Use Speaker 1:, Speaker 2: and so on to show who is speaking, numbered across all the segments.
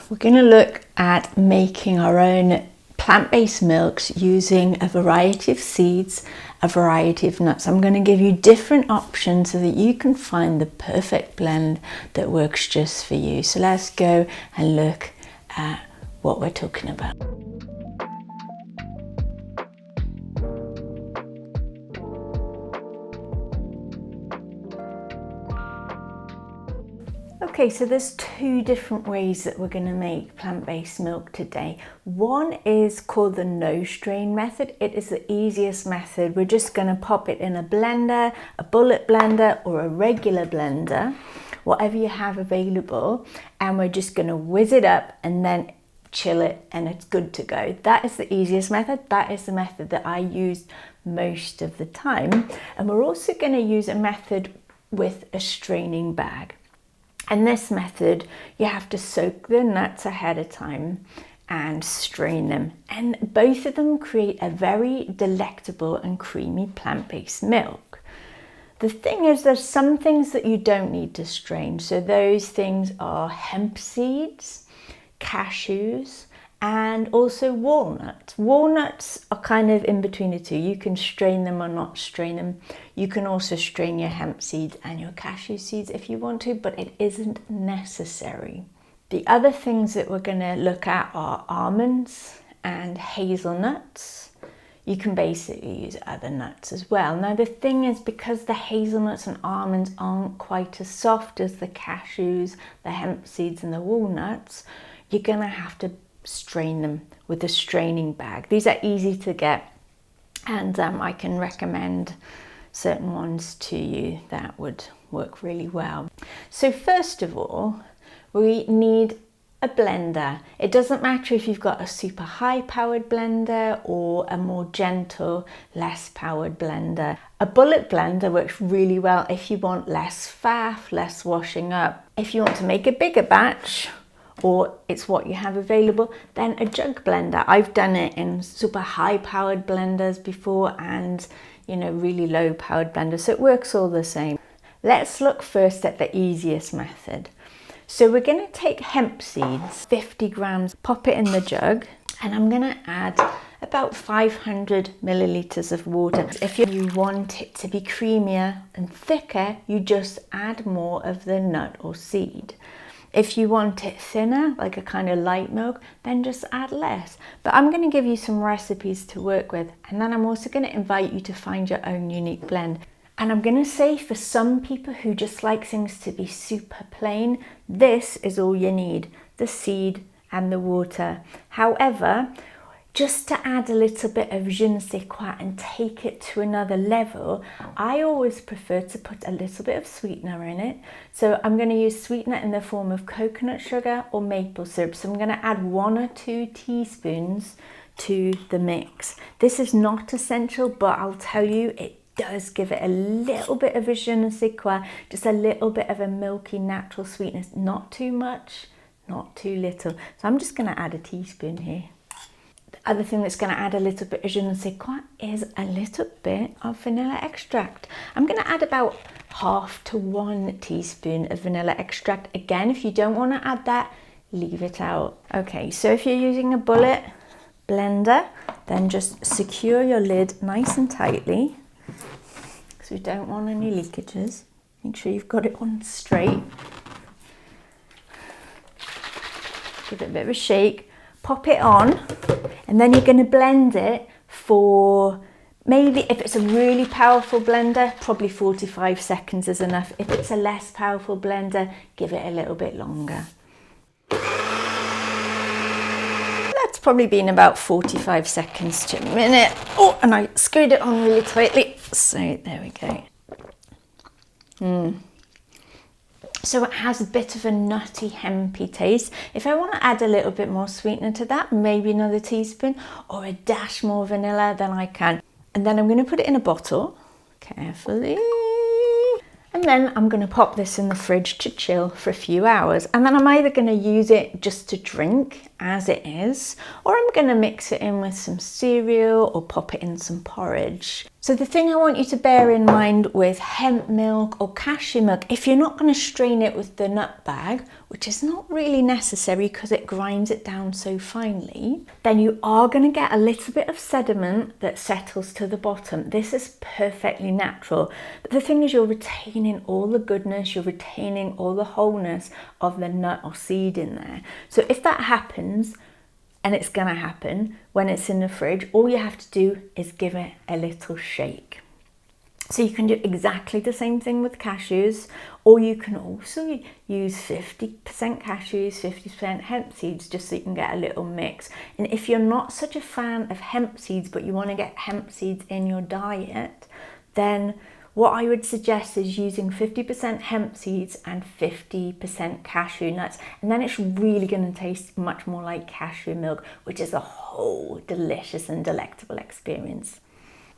Speaker 1: We're going to look at making our own plant-based milks using a variety of seeds, a variety of nuts. I'm going to give you different options so that you can find the perfect blend that works just for you. So let's go and look at what we're talking about. Okay, so there's two different ways that we're going to make plant-based milk today. One is called the no strain method. It is the easiest method. We're just going to pop it in a blender, a bullet blender or a regular blender, whatever you have available, and we're just going to whiz it up and then chill it and it's good to go. That is the easiest method. That is the method that I use most of the time. And we're also going to use a method with a straining bag. And this method, you have to soak the nuts ahead of time and strain them. And both of them create a very delectable and creamy plant-based milk. The thing is, there's some things that you don't need to strain. So those things are hemp seeds, cashews, and also walnuts. Walnuts are kind of in between the two. You can strain them or not strain them. You can also strain your hemp seeds and your cashew seeds if you want to, but it isn't necessary. The other things that we're going to look at are almonds and hazelnuts. You can basically use other nuts as well. Now the thing is, because the hazelnuts and almonds aren't quite as soft as the cashews, the hemp seeds and the walnuts, you're going to have to strain them with a straining bag. These are easy to get, and I can recommend certain ones to you that would work really well. So first of all, we need a blender. It doesn't matter if you've got a super high powered blender or a more gentle, less powered blender. A bullet blender works really well if you want less faff, less washing up. If you want to make a bigger batch, or it's what you have available, then a jug blender. I've done it in super high powered blenders before and, you know, really low powered blenders, so it works all the same. Let's look first at the easiest method. So we're going to take hemp seeds, 50 grams, pop it in the jug, and I'm going to add about 500 milliliters of water. If you want it to be creamier and thicker, you just add more of the nut or seed. If you want it thinner, like a kind of light milk, then just add less. But I'm going to give you some recipes to work with, and then I'm also going to invite you to find your own unique blend. And I'm going to say, for some people who just like things to be super plain, this is all you need, the seed and the water. However, just to add a little bit of je ne sais quoi and take it to another level, I always prefer to put a little bit of sweetener in it. So I'm going to use sweetener in the form of coconut sugar or maple syrup. So I'm going to add 1 or 2 teaspoons to the mix. This is not essential, but I'll tell you, it does give it a little bit of a je ne sais quoi, just a little bit of a milky natural sweetness. Not too much, not too little. So I'm just going to add a teaspoon here. The other thing that's going to add a little bit of je ne sais quoi is a little bit of vanilla extract. I'm going to add about half to 1 teaspoon of vanilla extract. Again, if you don't want to add that, leave it out. Okay, so if you're using a bullet blender, then just secure your lid nice and tightly, because we don't want any leakages. Make sure you've got it on straight. Give it a bit of a shake, pop it on, and then you're going to blend it for maybe, if it's a really powerful blender, probably 45 seconds is enough. If it's a less powerful blender, give it a little bit longer. That's probably been about 45 seconds to a minute. Oh, and I screwed it on really tightly. So there we go. So it has a bit of a nutty, hempy taste. If I want to add a little bit more sweetener to that, maybe another teaspoon or a dash more vanilla, then I can. And then I'm going to put it in a bottle, carefully. And then I'm going to pop this in the fridge to chill for a few hours. And then I'm either going to use it just to drink as it is, or I'm going to mix it in with some cereal or pop it in some porridge. So the thing I want you to bear in mind with hemp milk or cashew milk, if you're not going to strain it with the nut bag, which is not really necessary because it grinds it down so finely, then you are going to get a little bit of sediment that settles to the bottom. This is perfectly natural. But the thing is, you're retaining all the goodness, you're retaining all the wholeness of the nut or seed in there. So if that happens, and it's gonna happen when it's in the fridge, all you have to do is give it a little shake. So you can do exactly the same thing with cashews, or you can also use 50% cashews, 50% hemp seeds, just so you can get a little mix. And if you're not such a fan of hemp seeds, but you wanna get hemp seeds in your diet, then what I would suggest is using 50% hemp seeds and 50% cashew nuts, and then it's really going to taste much more like cashew milk, which is a whole delicious and delectable experience.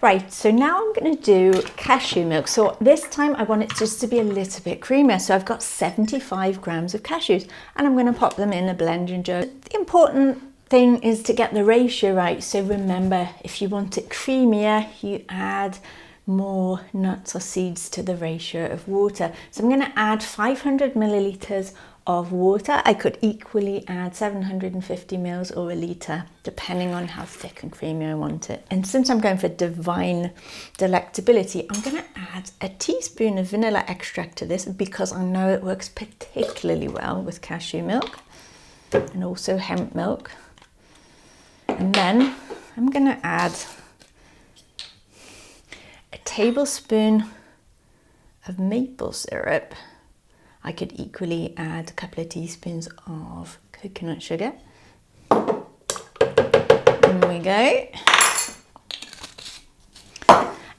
Speaker 1: Right, so now I'm going to do cashew milk. So this time I want it just to be a little bit creamier. So I've got 75 grams of cashews and I'm going to pop them in a blending jar. The important thing is to get the ratio right. So remember, if you want it creamier, you add more nuts or seeds to the ratio of water. So I'm going to add 500 milliliters of water. I could equally add 750 mils or a litre, depending on how thick and creamy I want it. And since I'm going for divine delectability, I'm going to add a teaspoon of vanilla extract to this because I know it works particularly well with cashew milk and also hemp milk. And then I'm going to add a tablespoon of maple syrup. I could equally add a couple of teaspoons of coconut sugar. There we go.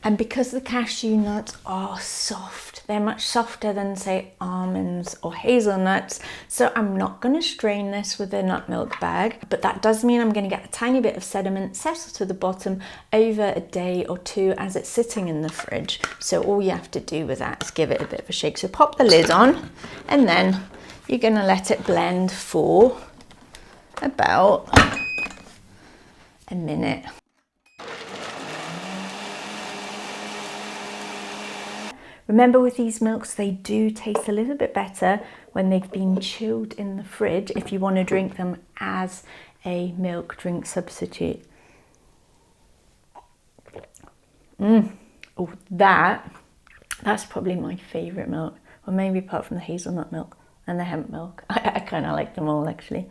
Speaker 1: And because the cashew nuts are soft, they're much softer than, say, almonds or hazelnuts, so I'm not going to strain this with a nut milk bag, but that does mean I'm going to get a tiny bit of sediment settle to the bottom over a day or two as it's sitting in the fridge. So all you have to do with that is give it a bit of a shake. So pop the lid on and then you're going to let it blend for about a minute. Remember, with these milks, they do taste a little bit better when they've been chilled in the fridge if you want to drink them as a milk drink substitute. Oh, that's probably my favourite milk, or maybe apart from the hazelnut milk and the hemp milk. I kind of like them all, actually.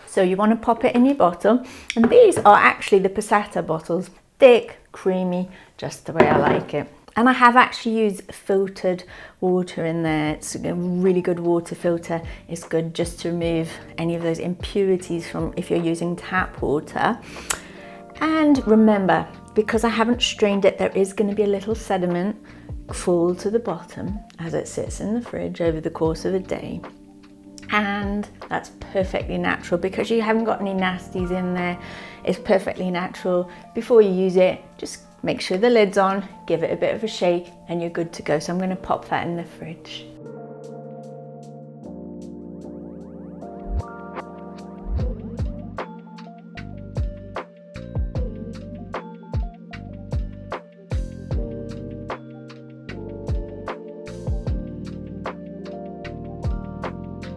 Speaker 1: So you want to pop it in your bottle, and these are actually the passata bottles. Thick, creamy, just the way I like it. And I have actually used filtered water in there. It's a really good water filter. It's good just to remove any of those impurities from if you're using tap water. And remember, because I haven't strained it, there is going to be a little sediment fall to the bottom as it sits in the fridge over the course of a day. And that's perfectly natural because you haven't got any nasties in there. It's perfectly natural. Before you use it, just make sure the lid's on, give it a bit of a shake, and you're good to go. So I'm going to pop that in the fridge.